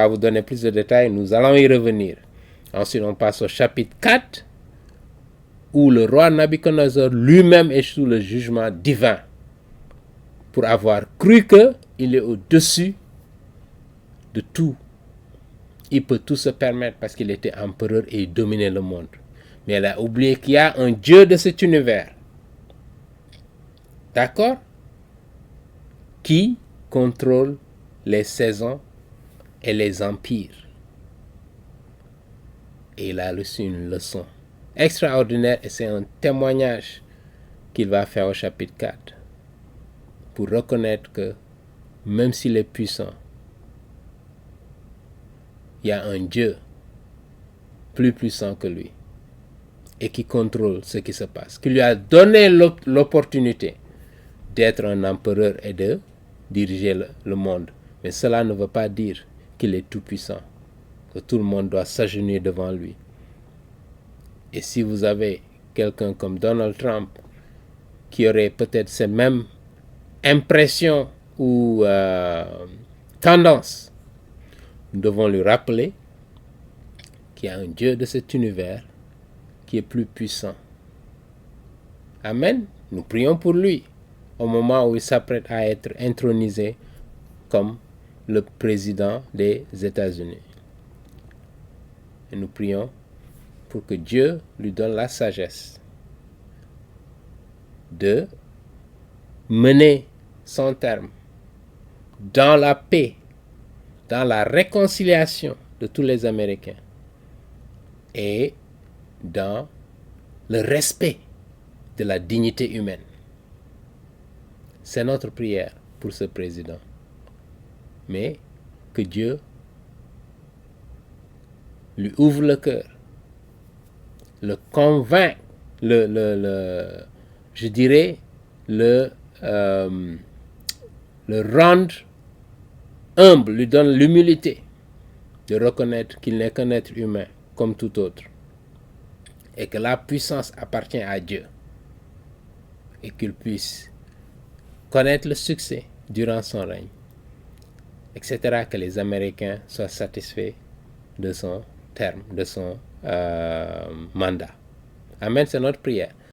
À vous donner plus de détails, nous allons y revenir. Ensuite, on passe au chapitre 4, où le roi Nabuchodonosor lui-même est sous le jugement divin pour avoir cru qu'il est au-dessus de tout. Il peut tout se permettre parce qu'il était empereur et il dominait le monde. Mais il a oublié qu'il y a un Dieu de cet univers. D'accord? Qui contrôle les saisons et les empires. Et il a reçu une leçon extraordinaire et c'est un témoignage qu'il va faire au chapitre 4 pour reconnaître que même s'il est puissant, il y a un Dieu plus puissant que lui et qui contrôle ce qui se passe, qui lui a donné l'opportunité d'être un empereur et de diriger le monde. Mais cela ne veut pas dire qu'il est tout puissant, que tout le monde doit s'agenouiller devant lui. Et si vous avez quelqu'un comme Donald Trump qui aurait peut-être ces mêmes impressions ou tendances, nous devons lui rappeler qu'il y a un Dieu de cet univers qui est plus puissant. Amen. Nous prions pour lui au moment où il s'apprête à être intronisé comme le président des États-Unis. Et nous prions pour que Dieu lui donne la sagesse de mener son terme dans la paix, dans la réconciliation de tous les Américains et dans le respect de la dignité humaine. C'est notre prière pour ce président. Mais que Dieu lui ouvre le cœur, le convainc, je dirais, le rendre humble, lui donne l'humilité de reconnaître qu'il n'est qu'un être humain comme tout autre et que la puissance appartient à Dieu et qu'il puisse connaître le succès durant son règne, etc., que les Américains soient satisfaits de son terme, de son mandat. Amen, c'est notre prière.